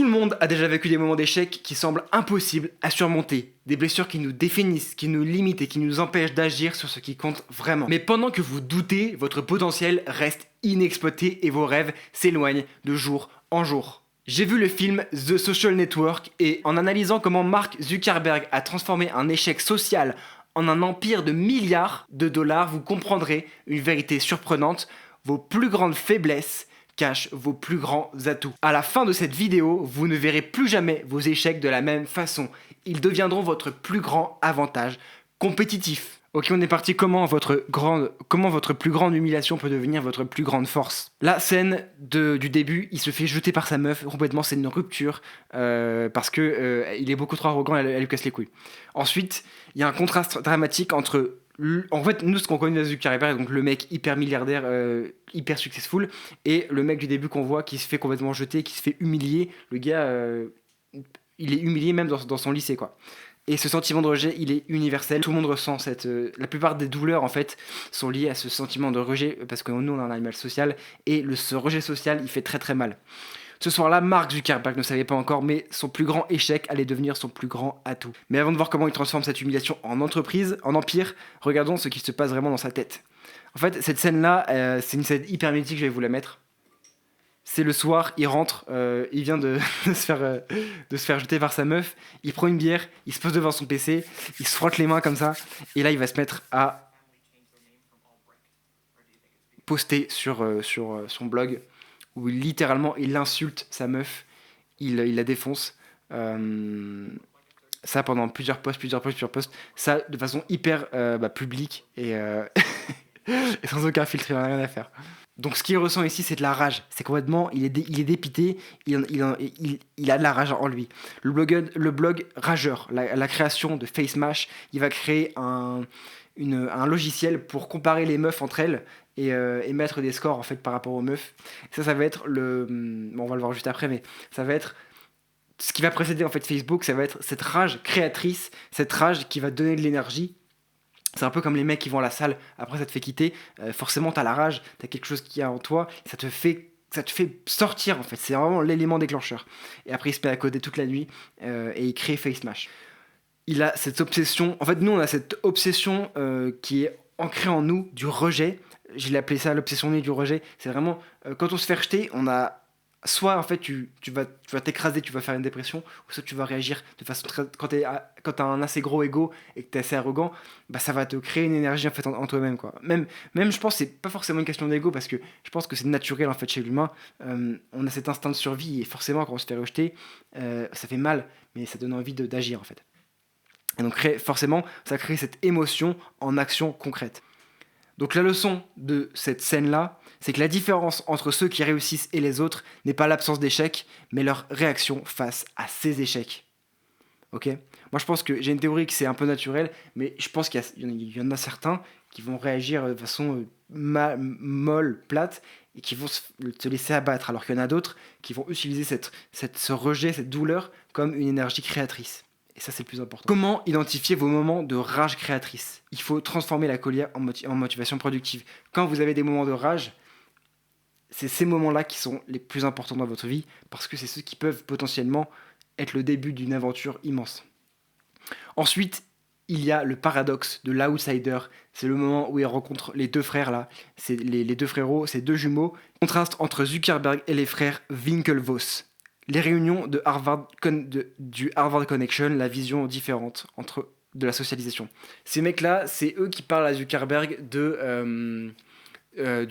Tout le monde a déjà vécu des moments d'échec qui semblent impossibles à surmonter, des blessures qui nous définissent, qui nous limitent et qui nous empêchent d'agir sur ce qui compte vraiment. Mais pendant que vous doutez, votre potentiel reste inexploité et vos rêves s'éloignent de jour en jour. J'ai vu le film The Social Network et en analysant comment Mark Zuckerberg a transformé un échec social en un empire de milliards de dollars, vous comprendrez une vérité surprenante, vos plus grandes faiblesses cachent vos plus grands atouts. À la fin de cette vidéo, vous ne verrez plus jamais vos échecs de la même façon. Ils deviendront votre plus grand avantage compétitif. Ok, on est parti. Comment votre plus grande humiliation peut devenir votre plus grande force? La scène du début, il se fait jeter par sa meuf complètement, c'est une rupture parce que il est beaucoup trop arrogant, elle lui casse les couilles. Ensuite, il y a un contraste dramatique entre en fait, nous, ce qu'on connaît de Zuckerberg, donc le mec hyper milliardaire, hyper successful, et le mec du début qu'on voit qui se fait complètement jeter, qui se fait humilier. Le gars, il est humilié même dans son lycée, quoi. Et ce sentiment de rejet, il est universel. Tout le monde ressent la plupart des douleurs, en fait, sont liées à ce sentiment de rejet, parce que nous, on est un animal social, et ce rejet social, il fait très très mal. Ce soir-là, Mark Zuckerberg ne savait pas encore, mais son plus grand échec allait devenir son plus grand atout. Mais avant de voir comment il transforme cette humiliation en entreprise, en empire, regardons ce qui se passe vraiment dans sa tête. En fait, cette scène-là, c'est une scène hyper mythique, je vais vous la mettre. C'est le soir, il rentre, il vient de se faire jeter par sa meuf, il prend une bière, il se pose devant son PC, il se frotte les mains comme ça, et là il va se mettre à poster sur son blog où littéralement il insulte sa meuf, il la défonce. Ça pendant plusieurs posts, ça de façon hyper publique et, et sans aucun filtre, il n'en a rien à faire. Donc ce qu'il ressent ici, c'est de la rage. C'est complètement, il est dépité, il a de la rage en lui. Le blog Rageur, la création de FaceMash, il va créer un logiciel pour comparer les meufs entre elles et mettre des scores en fait par rapport aux meufs. Ça va être on va le voir juste après, mais ça va être ce qui va précéder en fait Facebook. Ça va être cette rage créatrice, cette rage qui va donner de l'énergie. C'est un peu comme les mecs qui vont à la salle, après ça te fait quitter, forcément t'as la rage, t'as quelque chose qui est en toi, ça te fait sortir en fait, c'est vraiment l'élément déclencheur. Et après il se met à coder toute la nuit et il crée FaceMash. Il a cette obsession, en fait nous on a cette obsession qui est ancrée en nous du rejet. J'ai appelé ça l'obsession née du rejet. C'est vraiment quand on se fait rejeter, on a soit en fait tu vas t'écraser, tu vas faire une dépression, ou soit tu vas réagir de façon très, quand t'as un assez gros ego et que t'es assez arrogant, bah ça va te créer une énergie en fait en toi-même, quoi. Même je pense que c'est pas forcément une question d'ego, parce que je pense que c'est naturel en fait chez l'humain. On a cet instinct de survie et forcément quand on se fait rejeter, ça fait mal, mais ça donne envie d'agir en fait. Et donc forcément ça crée cette émotion en action concrète. Donc la leçon de cette scène-là, c'est que la différence entre ceux qui réussissent et les autres n'est pas l'absence d'échecs, mais leur réaction face à ces échecs. Ok ? Moi je pense que j'ai une théorie que c'est un peu naturel, mais je pense qu'il y en a certains qui vont réagir de façon molle, plate, et qui vont se laisser abattre, alors qu'il y en a d'autres qui vont utiliser ce rejet, cette douleur, comme une énergie créatrice. Et ça, c'est le plus important. Comment identifier vos moments de rage créatrice ? Il faut transformer la colère en motivation productive. Quand vous avez des moments de rage, c'est ces moments-là qui sont les plus importants dans votre vie, parce que c'est ceux qui peuvent potentiellement être le début d'une aventure immense. Ensuite, il y a le paradoxe de l'outsider. C'est le moment où il rencontre les deux frères là. C'est les deux frérots, ces deux jumeaux. Contraste entre Zuckerberg et les frères Winklevoss. Les réunions du Harvard Connection, la vision différente de la socialisation. Ces mecs-là, c'est eux qui parlent à Zuckerberg du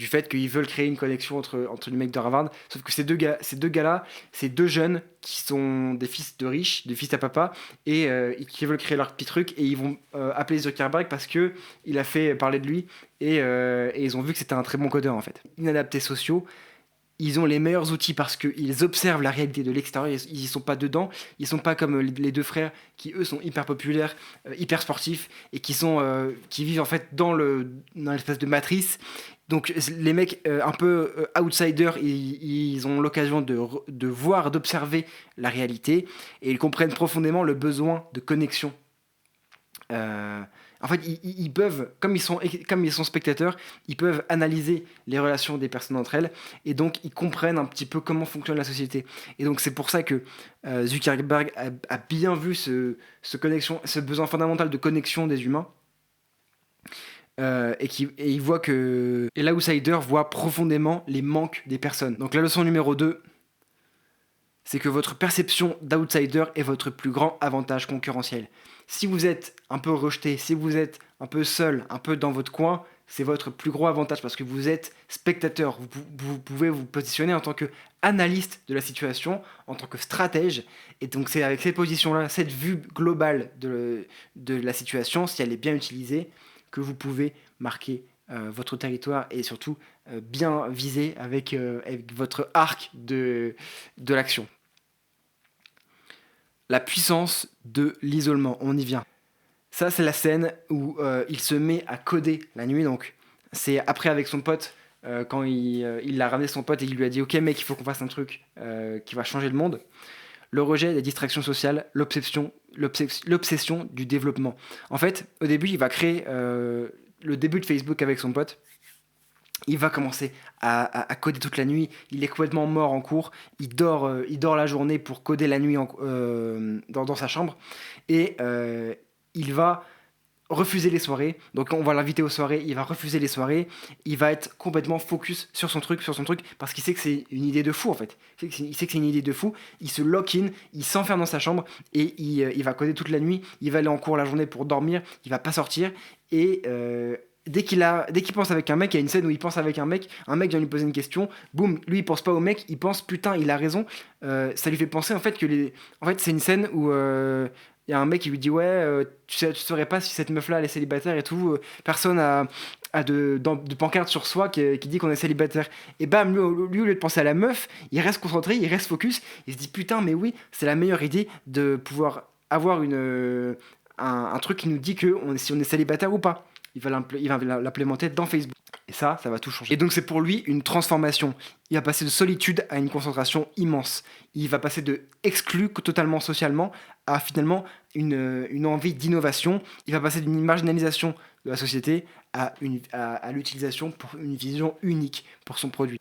fait qu'ils veulent créer une connexion entre les mecs de Harvard. Sauf que ces deux gars-là, c'est deux jeunes qui sont des fils de riches, des fils à papa, et qui veulent créer leur petit truc, et ils vont appeler Zuckerberg parce qu'il a fait parler de lui, et ils ont vu que c'était un très bon codeur en fait. Inadaptés sociaux. Ils ont les meilleurs outils parce qu'ils observent la réalité de l'extérieur, ils y sont pas dedans, ils sont pas comme les deux frères qui eux sont hyper populaires, hyper sportifs, et qui vivent en fait dans l'espèce de matrice. Donc les mecs un peu outsiders, ils ont l'occasion de voir, d'observer la réalité, et ils comprennent profondément le besoin de connexion. En fait, ils peuvent, comme ils sont spectateurs, ils peuvent analyser les relations des personnes entre elles, et donc ils comprennent un petit peu comment fonctionne la société. Et donc c'est pour ça que Zuckerberg a bien vu ce besoin fondamental de connexion des humains, et il voit que... Et l'outsider voit profondément les manques des personnes. Donc la leçon numéro 2, c'est que votre perception d'outsider est votre plus grand avantage concurrentiel. Si vous êtes un peu rejeté, si vous êtes un peu seul, un peu dans votre coin, c'est votre plus gros avantage parce que vous êtes spectateur. Vous pouvez vous positionner en tant qu'analyste de la situation, en tant que stratège. Et donc c'est avec cette position-là, cette vue globale de la situation, si elle est bien utilisée, que vous pouvez marquer votre territoire et surtout bien viser avec votre arc de l'action. La puissance de l'isolement, on y vient. Ça, c'est la scène où il se met à coder la nuit. Donc, c'est après avec son pote, quand il a ramené son pote et il lui a dit « Ok mec, il faut qu'on fasse un truc qui va changer le monde ». Le rejet des distractions sociales, l'obsession du développement. En fait, au début, il va créer le début de Facebook avec son pote. Il va commencer à coder toute la nuit. Il est complètement mort en cours. Il dort la journée pour coder la nuit dans sa chambre. Et il va refuser les soirées. Donc on va l'inviter aux soirées. Il va refuser les soirées. Il va être complètement focus sur son truc, parce qu'il sait que c'est une idée de fou en fait. Il sait que c'est une idée de fou. Il se lock-in, il s'enferme dans sa chambre et il va coder toute la nuit. Il va aller en cours la journée pour dormir. Il va pas sortir. Et... dès qu'il pense avec un mec, il y a une scène où il pense avec un mec vient lui poser une question, boum, lui il pense pas au mec, il pense putain il a raison, ça lui fait penser en fait en fait c'est une scène où il y a un mec qui lui dit ouais tu saurais pas si cette meuf là elle est célibataire et tout, personne a de pancarte sur soi qui dit qu'on est célibataire, et bam lui au lieu de penser à la meuf, il reste concentré, il reste focus, il se dit putain mais oui c'est la meilleure idée de pouvoir avoir un truc qui nous dit si on est célibataire ou pas. Il va l'implémenter dans Facebook. Et ça va tout changer. Et donc c'est pour lui une transformation. Il va passer de solitude à une concentration immense. Il va passer de exclu totalement socialement à finalement une envie d'innovation. Il va passer d'une marginalisation de la société à l'utilisation pour une vision unique pour son produit.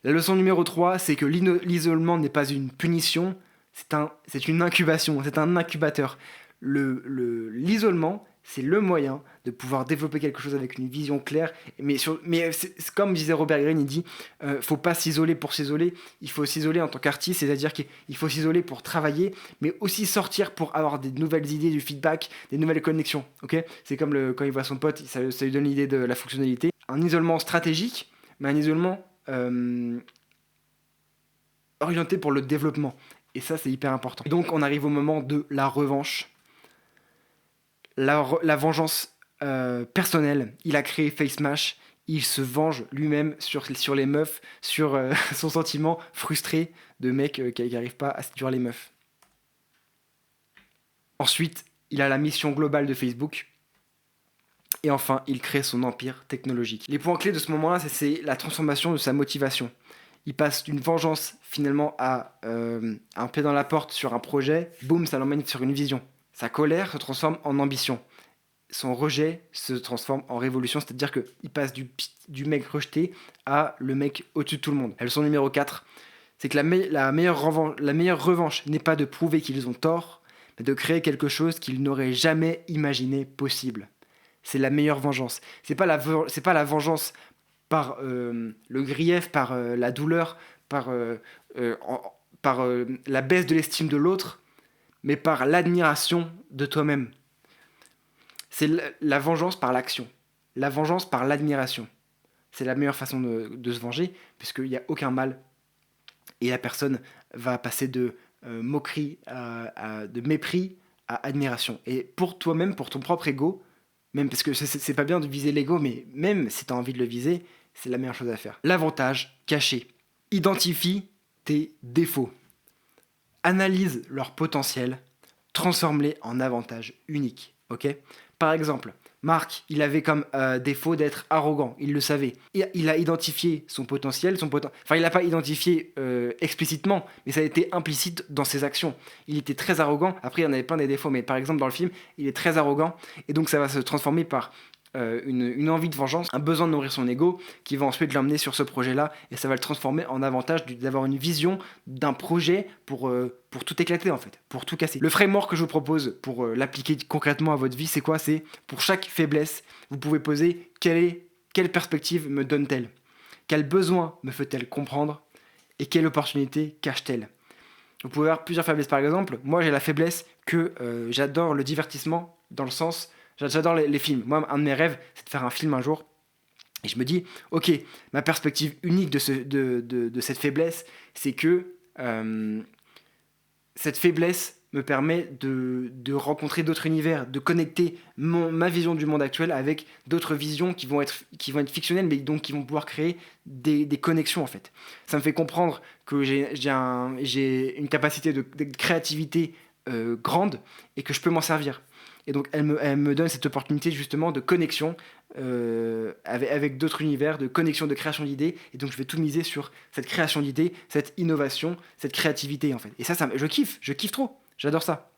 La leçon numéro 3, c'est que l'isolement n'est pas une punition, c'est une incubation, c'est un incubateur. L'isolement, c'est le moyen de pouvoir développer quelque chose avec une vision claire. Mais c'est comme disait Robert Greene, il dit faut pas s'isoler pour s'isoler, il faut s'isoler en tant qu'artiste, c'est-à-dire qu'il faut s'isoler pour travailler, mais aussi sortir pour avoir des nouvelles idées, du feedback, des nouvelles connexions. Okay, c'est comme quand il voit son pote, ça lui donne l'idée de la fonctionnalité. Un isolement stratégique, mais un isolement orienté pour le développement. Et ça, c'est hyper important. Et donc, on arrive au moment de la revanche. La vengeance personnelle. Il a créé FaceMash. Il se venge lui-même sur les meufs, sur son sentiment frustré de mec qui n'arrive pas à séduire les meufs. Ensuite, il a la mission globale de Facebook. Et enfin, il crée son empire technologique. Les points clés de ce moment-là, c'est la transformation de sa motivation. Il passe d'une vengeance finalement à un pied dans la porte sur un projet, boum, ça l'emmène sur une vision. Sa colère se transforme en ambition. Son rejet se transforme en révolution, c'est-à-dire qu'il passe du mec rejeté à le mec au-dessus de tout le monde. La leçon numéro 4, c'est que la meilleure revanche n'est pas de prouver qu'ils ont tort, mais de créer quelque chose qu'ils n'auraient jamais imaginé possible. C'est la meilleure vengeance. C'est pas la vengeance par le grief, par la douleur, par la baisse de l'estime de l'autre, mais par l'admiration de toi-même. C'est la vengeance par l'action, la vengeance par l'admiration. C'est la meilleure façon de se venger, puisqu'il n'y a aucun mal. Et la personne va passer de moquerie, de mépris à admiration. Et pour toi-même, pour ton propre ego, même parce que c'est pas bien de viser l'ego, mais même si tu as envie de le viser, c'est la meilleure chose à faire. L'avantage caché. Identifie tes défauts. Analyse leur potentiel. Transforme-les en avantages uniques. Okay ? Par exemple, Marc, il avait comme défaut d'être arrogant, il le savait. Il a identifié son potentiel, enfin il l'a pas identifié explicitement, mais ça a été implicite dans ses actions. Il était très arrogant, après il y en avait plein des défauts, mais par exemple dans le film, il est très arrogant, et donc ça va se transformer par une envie de vengeance, un besoin de nourrir son ego, qui va ensuite l'emmener sur ce projet-là, et ça va le transformer en avantage d'avoir une vision d'un projet pour tout éclater en fait, pour tout casser. Le framework que je vous propose pour l'appliquer concrètement à votre vie, c'est quoi? C'est pour chaque faiblesse, vous pouvez poser quelle perspective me donne-t-elle? Quel besoin me fait-elle comprendre? Et quelle opportunité cache-t-elle? Vous pouvez avoir plusieurs faiblesses. Par exemple, moi j'ai la faiblesse que j'adore le divertissement dans le sens, j'adore les films. Moi, un de mes rêves, c'est de faire un film un jour. Et je me dis, ok, ma perspective unique de cette faiblesse, c'est que cette faiblesse me permet de rencontrer d'autres univers, de connecter ma vision du monde actuel avec d'autres visions qui vont être fictionnelles, mais donc qui vont pouvoir créer des connexions en fait. Ça me fait comprendre que j'ai une capacité de créativité grande et que je peux m'en servir. Et donc elle me donne cette opportunité justement de connexion avec d'autres univers, de connexion, de création d'idées. Et donc je vais tout miser sur cette création d'idées, cette innovation, cette créativité en fait. Et ça je kiffe trop. J'adore ça.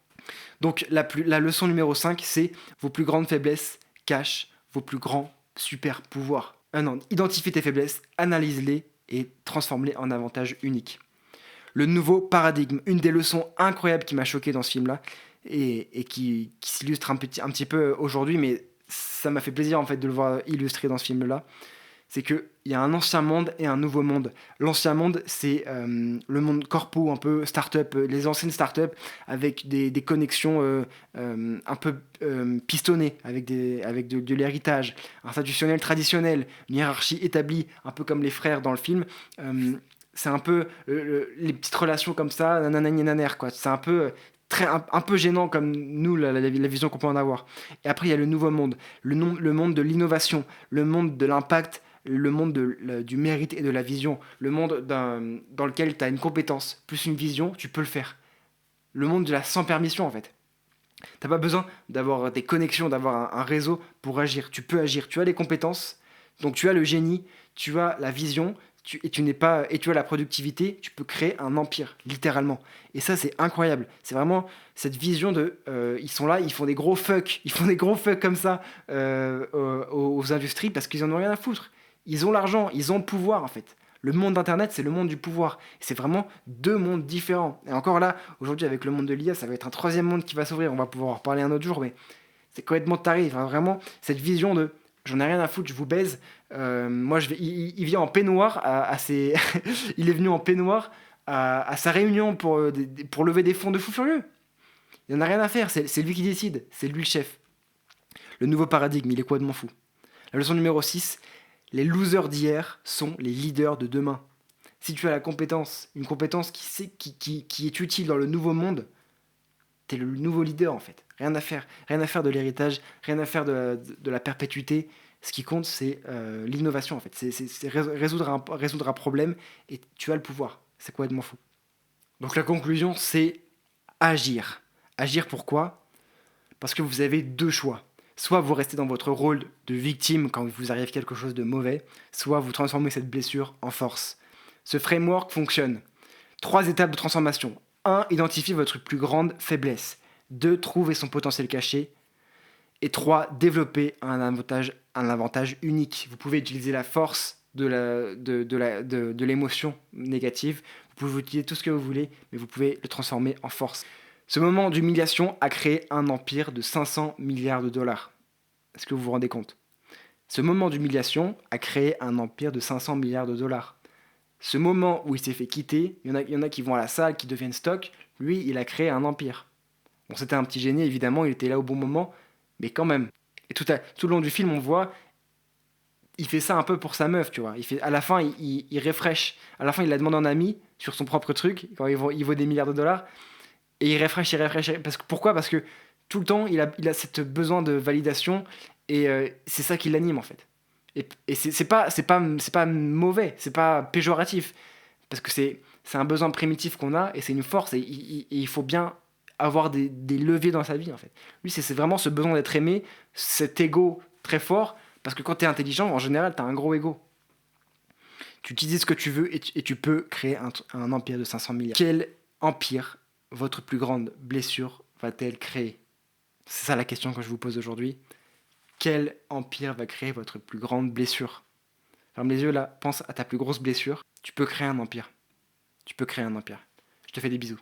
Donc la leçon numéro 5, c'est vos plus grandes faiblesses cachent vos plus grands super pouvoirs. Non, identifie tes faiblesses, analyse-les et transforme-les en avantages uniques. Le nouveau paradigme, une des leçons incroyables qui m'a choqué dans ce film-là et qui s'illustre un petit peu aujourd'hui, mais ça m'a fait plaisir en fait de le voir illustré dans ce film-là, c'est qu'il y a un ancien monde et un nouveau monde. L'ancien monde, c'est le monde corpo, un peu start-up, les anciennes start-up avec des connexions un peu pistonnées, avec de l'héritage institutionnel traditionnel, une hiérarchie établie, un peu comme les frères dans le film. C'est un peu les petites relations comme ça, nanananer, quoi. C'est un peu un peu gênant comme nous, la vision qu'on peut en avoir. Et après, il y a le nouveau monde, le monde de l'innovation, le monde de l'impact, le monde du mérite et de la vision, le monde dans lequel tu as une compétence plus une vision, tu peux le faire. Le monde de la sans permission, en fait. T'as pas besoin d'avoir des connexions, d'avoir un réseau pour agir. Tu peux agir. Tu as les compétences, donc tu as le génie, tu as la vision, et tu as la productivité. Tu peux créer un empire, littéralement. Et ça, c'est incroyable. C'est vraiment cette vision de, ils sont là, ils font des gros fuck comme ça aux industries parce qu'ils en ont rien à foutre. Ils ont l'argent, ils ont le pouvoir en fait. Le monde d'Internet, c'est le monde du pouvoir. C'est vraiment deux mondes différents. Et encore là, aujourd'hui, avec le monde de l'IA, ça va être un troisième monde qui va s'ouvrir. On va pouvoir en reparler un autre jour, mais c'est complètement taré. Enfin, vraiment, cette vision de j'en ai rien à foutre, je vous baise. Moi, il vient en peignoir il est venu en peignoir à sa réunion pour lever des fonds de fou furieux. Il n'en a rien à faire, c'est lui qui décide. C'est lui le chef. Le nouveau paradigme, il est complètement fou. La leçon numéro 6, les losers d'hier sont les leaders de demain. Si tu as la compétence, une compétence qui est utile dans le nouveau monde, t'es le nouveau leader en fait. Rien à faire de l'héritage, rien à faire de la perpétuité. Ce qui compte, c'est l'innovation en fait. C'est résoudre un problème et tu as le pouvoir. C'est complètement fou. Donc la conclusion, c'est agir. Agir pourquoi? Parce que vous avez deux choix. Soit vous restez dans votre rôle de victime quand vous arrive quelque chose de mauvais, soit vous transformez cette blessure en force. Ce framework fonctionne. 3 étapes de transformation. 1. Identifier votre plus grande faiblesse. 2. Trouver son potentiel caché. Et 3. Développer un avantage unique. Vous pouvez utiliser la force de l'émotion négative. Vous pouvez utiliser tout ce que vous voulez, mais vous pouvez le transformer en force. Ce moment d'humiliation a créé un empire de 500 milliards de dollars. Est-ce que vous vous rendez compte? Ce moment d'humiliation a créé un empire de 500 milliards de dollars. Ce moment où il s'est fait quitter, il y en a qui vont à la salle, qui deviennent stock, lui, il a créé un empire. Bon, c'était un petit génie, évidemment, il était là au bon moment, mais quand même. Et tout le long du film, on voit, il fait ça un peu pour sa meuf, tu vois. À la fin, il refresh. À la fin, il la demande en ami sur son propre truc, quand il vaut des milliards de dollars. Et il refresh. Pourquoi? Parce que tout le temps, il a cette besoin de validation et c'est ça qui l'anime en fait. Et c'est pas mauvais, c'est pas péjoratif. Parce que c'est un besoin primitif qu'on a et c'est une force et il faut bien avoir des leviers dans sa vie, en fait. Lui, c'est vraiment ce besoin d'être aimé, cet ego très fort, parce que quand tu es intelligent, en général, tu as un gros ego. Tu utilises ce que tu veux et tu peux créer un empire de 500 milliards. Quel empire votre plus grande blessure va-t-elle créer? C'est ça la question que je vous pose aujourd'hui. Quel empire va créer votre plus grande blessure? Ferme les yeux là, pense à ta plus grosse blessure. Tu peux créer un empire. Tu peux créer un empire. Je te fais des bisous.